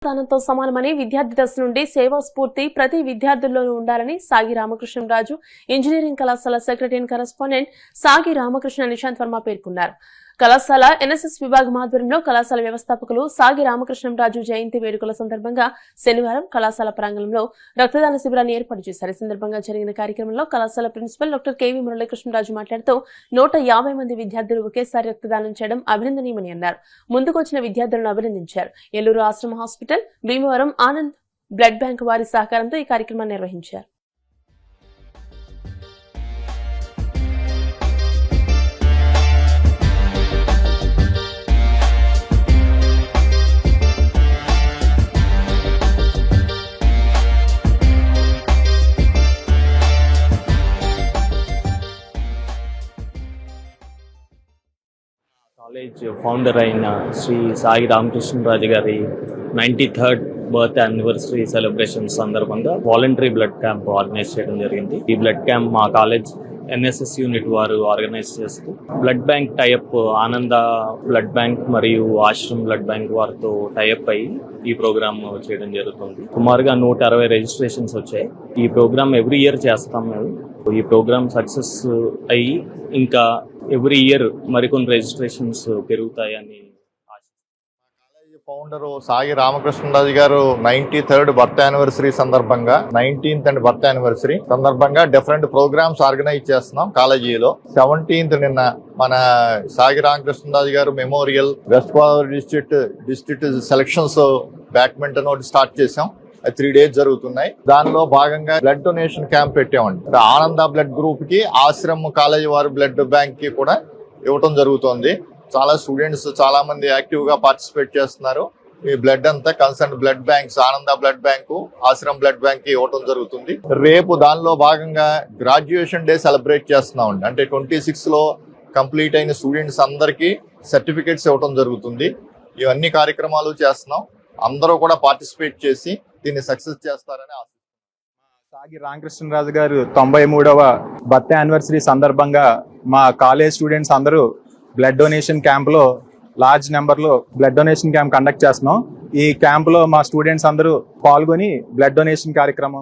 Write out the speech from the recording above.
దానంతో సమానమని విద్యార్థి దశ నుండి సేవా స్ఫూర్తి ప్రతి విద్యార్థుల్లోనూ ఉండాలని సాగి రామకృష్ణరాజు ఇంజనీరింగ్ కళాశాల సెక్రటరీ అండ్ కరెస్పాండెంట్ సాగి రామకృష్ణ నిశాంత్ వర్మ పేర్కొన్నారు. కళాశాల ఎన్ఎస్ఎస్ విభాగం ఆధ్వర్యంలో కళాశాల వ్యవస్థాపకులు సాగి రామకృష్ణరాజు జయంతి వేడుకల సందర్భంగా శనివారం కళాశాల ప్రాంగణంలో రక్తదాన శిబిరాన్ని ఏర్పాటు చేశారు. ఈ సందర్భంగా జరిగిన కార్యక్రమంలో కళాశాల ప్రిన్సిపల్ డాక్టర్ కేవీ మురళీకృష్ణరాజు మాట్లాడుతూ 150 మంది విద్యార్థులు ఒకేసారి రక్తదానం చేయడం అభినందనీయమని అన్నారు. ముందుకొచ్చిన విద్యార్థులను అభినందించారు. ఏలూరు ఆశ్రమ hospital, Bhimavaram Anand blood bank వారి సహకారంతో ఈ కార్యక్రమాన్ని నిర్వహించారు. కాలేజ్ ఫౌండర్ అయిన శ్రీ సాగి రామకృష్ణరాజు గారి 93rd బర్త్ యానివర్సరీ సెలబ్రేషన్ సందర్భంగా వాలంటరీ బ్లడ్ క్యాంప్ ఆర్గనైజ్ చేయడం జరిగింది. ఈ బ్లడ్ క్యాంప్ మా కాలేజ్ ఎన్ఎస్ఎస్ యూనిట్ వారు ఆర్గనైజ్ చేస్తూ బ్లడ్ బ్యాంక్ టైఅప్ ఆనంద బ్లడ్ బ్యాంక్ మరియు ఆశ్రమ్ బ్లడ్ బ్యాంక్ వారితో టైఅప్ అయ్యి ఈ ప్రోగ్రామ్ చేయడం జరుగుతుంది. సుమారుగా 160 రిజిస్ట్రేషన్స్ వచ్చాయి. ఈ ప్రోగ్రామ్ ఎవ్రీ ఇయర్ చేస్తాం మేము. ఈ ప్రోగ్రామ్ సక్సెస్ అయ్యి ఇంకా ఎవ్రీ ఇయర్ మరికొన్ని రిజిస్ట్రేషన్స్ పెరుగుతాయని ఫౌండర్ సాగి రామకృష్ణరాజు గారు 93rd బర్త్ యానివర్సరీ సందర్భంగా 19th అండ్ బర్త్ యానివర్సరీ సందర్భంగా డిఫరెంట్ ప్రోగ్రామ్స్ ఆర్గనైజ్ చేస్తున్నాం కాలేజీలో. 17th నిన్న మన సాగి రామకృష్ణరాజు గారు memorial west Godavari district selections badminton ఒకటి స్టార్ట్ చేసాం. 3 days జరుగుతున్నాయి. దానిలో భాగంగా బ్లడ్ డొనేషన్ క్యాంప్ పెట్టామండి. ఆనంద బ్లడ్ గ్రూప్ కి ఆశ్రమ్ కాలేజీ వారి బ్లడ్ బ్యాంక్ కి కూడా ఇవ్వటం జరుగుతుంది. చాలా స్టూడెంట్స్ చాలా మంది యాక్టివ్ గా పార్టిసిపేట్ చేస్తున్నారు. ఈ బ్లడ్ అంతా కన్సర్న్ బ్లడ్ బ్యాంక్స్ ఆనంద blood bank, Ashram blood bank కి ఇవ్వటం జరుగుతుంది. రేపు దానిలో భాగంగా గ్రాడ్యుయేషన్ డే సెలబ్రేట్ చేస్తున్నామండి. అంటే 26 లో కంప్లీట్ అయిన స్టూడెంట్స్ అందరికీ సర్టిఫికేట్స్ ఇవ్వటం జరుగుతుంది. ఇవన్నీ కార్యక్రమాలు చేస్తున్నాం. అందరూ కూడా పార్టిసిపేట్ చేసి దీన్ని సక్సెస్ చేస్తారని ఆశ. సాగి రామకృష్ణరాజు గారు 93వ బర్త్ యానివర్సరీ సందర్భంగా మా కాలేజ్ స్టూడెంట్స్ అందరూ బ్లడ్ డొనేషన్ క్యాంప్ లో లార్జ్ నెంబర్ లో బ్లడ్ డొనేషన్ క్యాంప్ కండక్ట్ చేస్తున్నాం. ఈ క్యాంప్ లో మా స్టూడెంట్స్ అందరూ పాల్గొని బ్లడ్ డొనేషన్ కార్యక్రమం